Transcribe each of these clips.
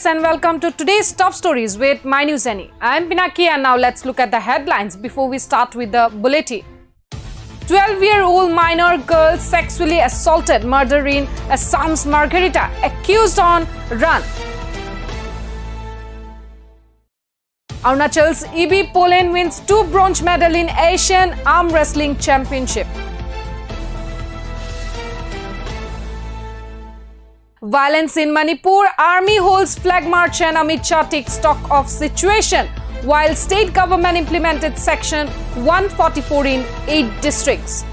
viewers and welcome to today's top stories with MyNewsNE. I am Pinaki and now let's look at the headlines before we start with the bulletin. 12-year-old minor girl sexually assaulted, murder in Assam's Margherita, accused on run. Arunachal's 𝐋𝐈𝐕𝐄 wins 2 bronze medals in Asian Arm Wrestling Championship. Violence in Manipur, army holds flag march and Amit Shah takes stock of situation, while state government implemented section 144 in 8 districts.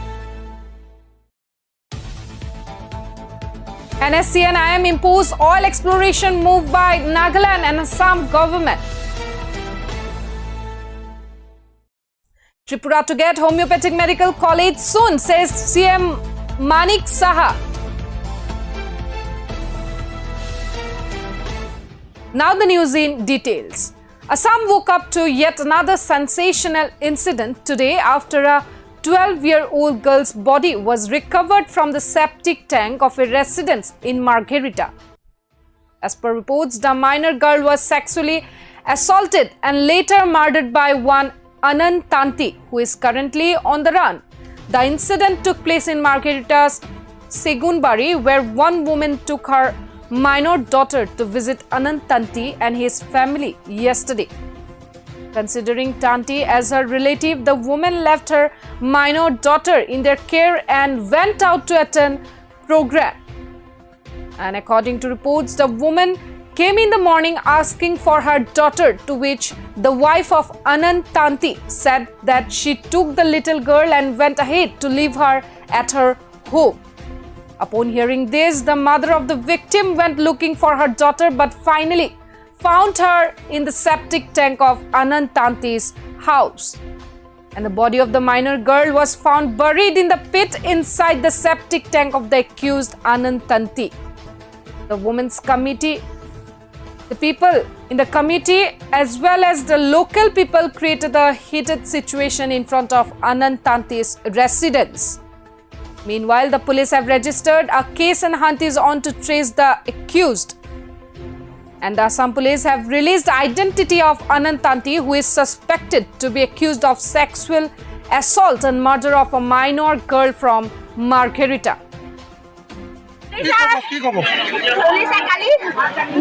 NSC and IM impose oil exploration move by Nagaland and Assam government. Tripura to get homeopathic medical college soon, says CM Manik Saha. Now the news in details. Assam woke up to yet another sensational incident today after a 12-year-old girl's body was recovered from the septic tank of a residence in Margherita. As per reports, the minor girl was sexually assaulted and later murdered by one Anand Tanti, who is currently on the run. The incident took place in Margherita's Segunbari, where one woman took her minor daughter to visit Anand Tanti and his family yesterday. Considering Tanti as her relative, the woman left her minor daughter in their care and went out to attend program. And according to reports, the woman came in the morning asking for her daughter, to which the wife of Anand Tanti said that she took the little girl and went ahead to leave her at her home. Upon hearing this, the mother of the victim went looking for her daughter but finally found her in the septic tank of Anand Tanti's house. And the body of the minor girl was found buried in the pit inside the septic tank of the accused Anand Tanti. The women's committee, the people in the committee as well as the local people created a heated situation in front of Anand Tanti's residence. Meanwhile, the police have registered a case and hunt is on to trace the accused. And the Assam police have released the identity of Anand Tanti, who is suspected to be accused of sexual assault and murder of a minor girl from Margherita. Police kali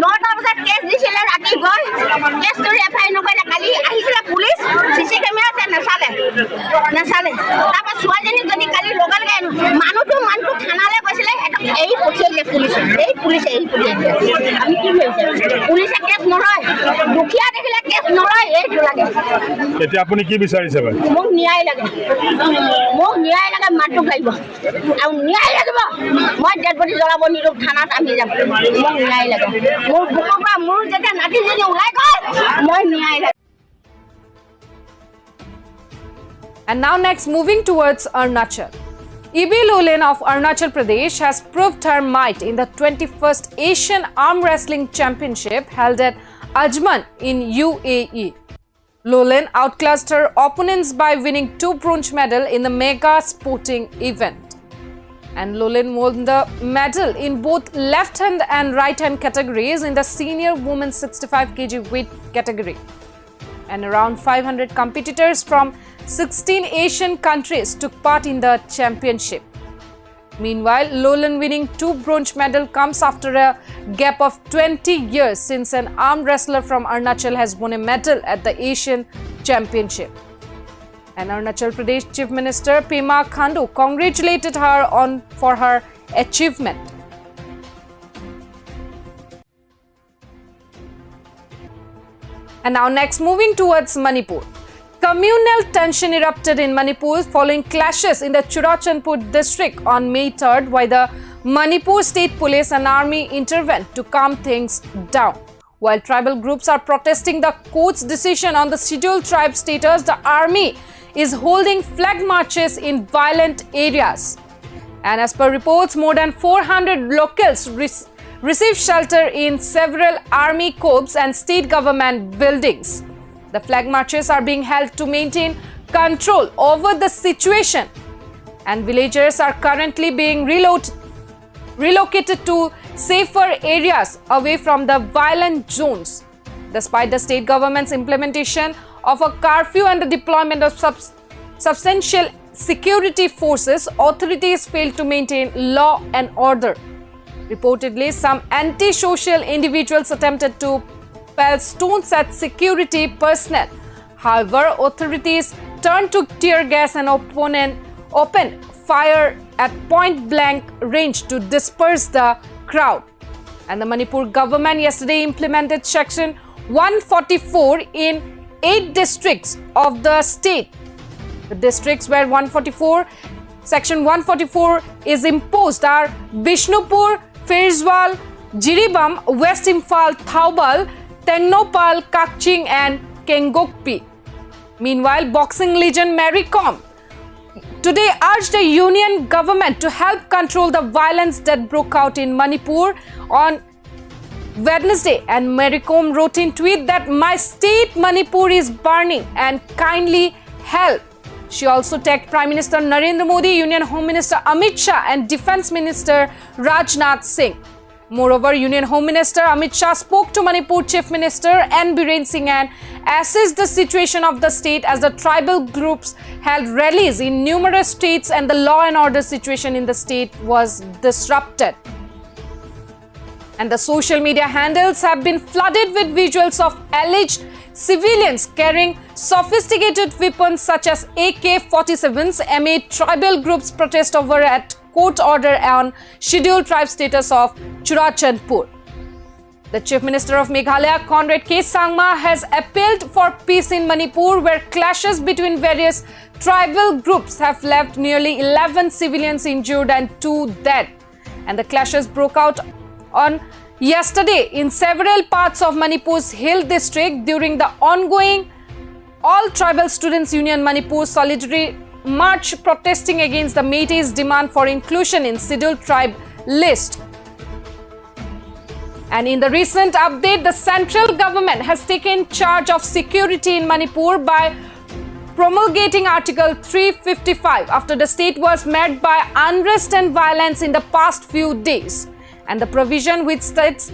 9টা বজাত case দিছিল ৰাতি গৈ case কৰি FI নকৰিলে কালি আহিছিল police CC ক্যামেৰাতে নাচালে তাৰপা ছোৱালীজনী যদি কালি লোকাল গায় মানুহটো থানালে গৈছিলে এই পঠিয়ালে পুলিচে আমি কি হৈছে পুলিচে কেস নলয় দুখিয়া দেখিলে কেস নলয় এইটো লাগে এতিয়া আপুনি কি বিচাৰিছে ভাই মোক ন্যায় লাগে মাটু গাইব আৰু ন্যায় লাগিব মই ডেড বডি জ্বলাব নিৰো থানাত আমি যাব মোক ন্যায় লাগে মোৰ বুকুবা মোৰ যেতিয়া নাতি যদি ওলাই গ'ল মই ন্যায় লাগে. And now next, moving towards Arunachal. 𝐋𝐈𝐕𝐄 of Arunachal Pradesh has proved her might in the 21st Asian Arm Wrestling Championship held at Ajman in UAE. 𝐋𝐈𝐕𝐄 outclassed her opponents by winning 2 bronze medals in the mega sporting event. And 𝐋𝐈𝐕𝐄 won the medal in both left hand and right hand categories in the senior women's 65 kg weight category. And around 500 competitors from 16 Asian countries took part in the championship. Meanwhile, 𝐋𝐈𝐕𝐄 winning 2 bronze medals comes after a gap of 20 years since an arm wrestler from Arunachal has won a medal at the Asian Championship. And Arunachal Pradesh Chief Minister Pema Khandu congratulated her for her achievement. And now next, moving towards Manipur. Communal tension erupted in Manipur following clashes in the Churachandpur district on May 3rd, while the Manipur State Police and Army intervened to calm things down. While tribal groups are protesting the court's decision on the scheduled tribe status, the army is holding flag marches in violent areas. And as per reports, more than 400 locals received shelter in several army corps and state government buildings. The flag marches are being held to maintain control over the situation, and villagers are currently being relocated to safer areas away from the violent zones. Despite the state government's implementation of a curfew and the deployment of substantial security forces, authorities failed to maintain law and order. Reportedly, some anti-social individuals attempted to pelt stones at security personnel. However, authorities turned to tear gas and opened fire at point-blank range to disperse the crowd. And the Manipur government yesterday implemented Section 144 in 8 districts of the state. The districts where Section 144 is imposed are Bishnupur, Firzwal, Jiribam, West Imphal, Thaubal, Tennopal, Kakching and Kengokpi. Meanwhile, boxing legend Mary Kom today urged the union government to help control the violence that broke out in Manipur on Wednesday, and Mary Kom wrote in tweet that my state Manipur is burning and kindly help. She also tagged Prime Minister Narendra Modi, Union Home Minister Amit Shah and Defence Minister Rajnath Singh. Moreover, Union Home Minister Amit Shah spoke to Manipur Chief Minister N. Biren Singh and assessed the situation of the state as the tribal groups held rallies in numerous states and the law and order situation in the state was disrupted. And the social media handles have been flooded with visuals of alleged civilians carrying sophisticated weapons such as AK-47s amid tribal groups protest over at court order on scheduled tribe status of Churachandpur. The Chief Minister of Meghalaya, Conrad K. Sangma, has appealed for peace in Manipur, where clashes between various tribal groups have left nearly 11 civilians injured and 2 dead. And the clashes broke out on yesterday in several parts of Manipur's Hill district during the ongoing All Tribal Students Union Manipur Solidarity March protesting against the Métis' demand for inclusion in scheduled tribe list. And in the recent update, the central government has taken charge of security in Manipur by promulgating Article 355 after the state was marred by unrest and violence in the past few days. And the provision which states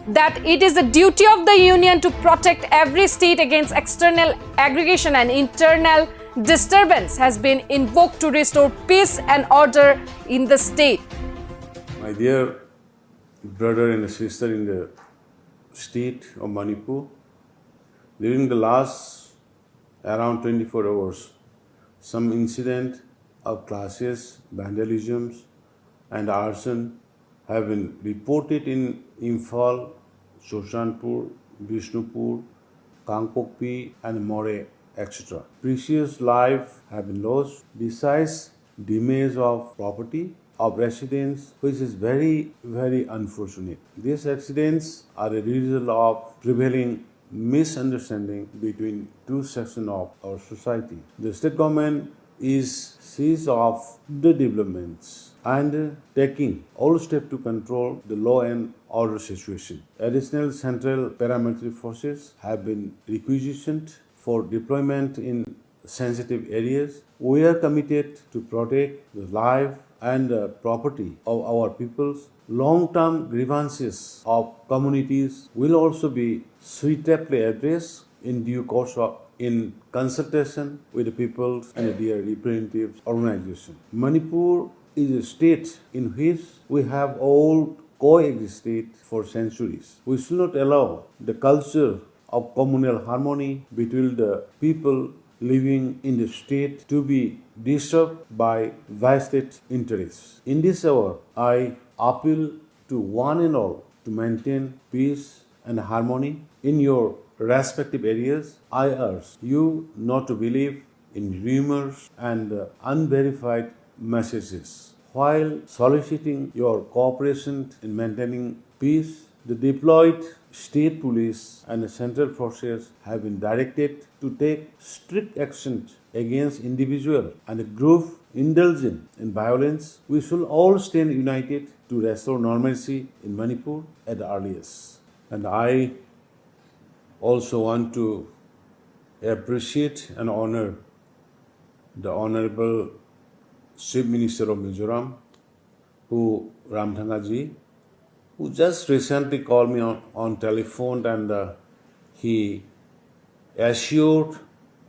that it is the duty of the union to protect every state against external aggregation and internal disturbance has been invoked to restore peace and order in the state. My dear brother and sister in the state of Manipur, during the last around 24 hours, some incident of clashes, vandalisms and arson have been reported in Imphal, Churachandpur, Bishnupur, Kangpokpi and More, etc. Precious lives have been lost, besides damage of property of residents, which is very, very unfortunate. These accidents are a result of prevailing misunderstanding between two sections of our society. The state government is seized of the developments and taking all steps to control the law and order situation. Additional central paramilitary forces have been requisitioned for deployment in sensitive areas. We are committed to protect the life and the property of our peoples. Long-term grievances of communities will also be suitably addressed in due course in consultation with the peoples and their representative organizations. Manipur is a state in which we have all coexisted for centuries. We should not allow the culture of communal harmony between the people living in the state to be disturbed by vested interests. In this hour, I appeal to one and all to maintain peace and harmony in your respective areas. I urge you not to believe in rumors and unverified messages. While soliciting your cooperation in maintaining peace, the deployed state police and the central forces have been directed to take strict action against individuals and a group indulgent in violence. We should all stand united to restore normalcy in Manipur at the earliest. And I also want to appreciate and honor the Honorable Chief Minister of Mizoram, who Ramthangaji, who just recently called me on telephone, and he assured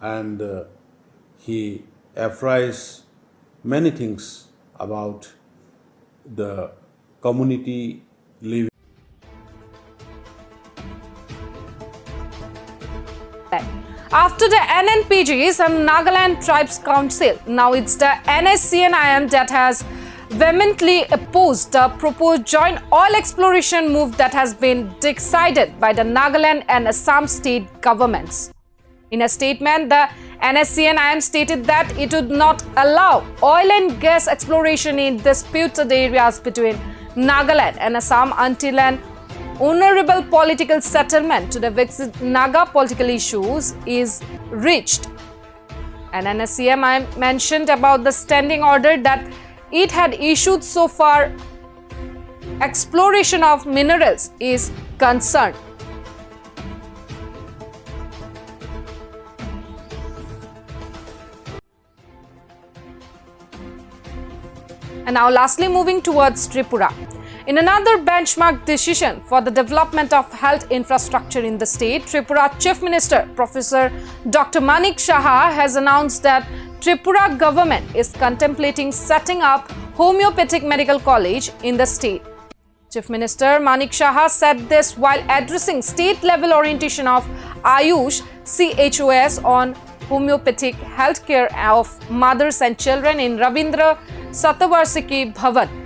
and he apprised many things about the community living. After the NNPGs and Nagaland Tribes Council, now it's the NSCNIM that has vehemently opposed the proposed joint oil exploration move that has been decided by the Nagaland and Assam state governments. In a statement, the NSCNIM stated that it would not allow oil and gas exploration in disputed areas between Nagaland and Assam until an honorable political settlement to the vexed Naga political issues is reached. And NSCNIM mentioned about the standing order that it had issued so far exploration of minerals is concerned. And now lastly, moving towards Tripura. In another benchmark decision for the development of health infrastructure in the state, Tripura Chief Minister Professor Dr. Manik Saha has announced that Tripura government is contemplating setting up homeopathic medical college in the state. Chief Minister Manik Saha said this while addressing state-level orientation of Ayush CHOS on homeopathic healthcare of mothers and children in Ravindra Satavarshiki Bhavan.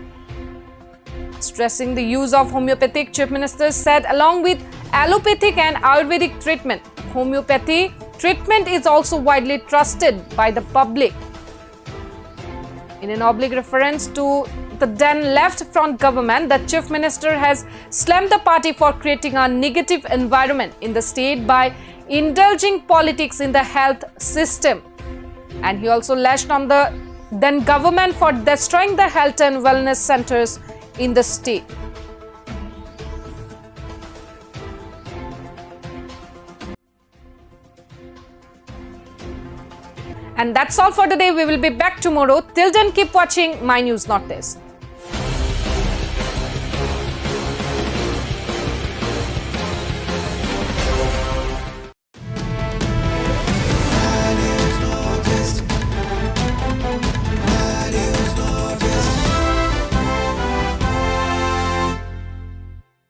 Stressing the use of homeopathic, Chief Minister said along with allopathic and Ayurvedic treatment, homeopathy treatment is also widely trusted by the public. In an oblique reference to the then left front government, the Chief Minister has slammed the party for creating a negative environment in the state by indulging politics in the health system. And he also lashed on the then government for destroying the health and wellness centers in the state. And that's all for today. We will be back tomorrow. Till then, keep watching My News Northeast.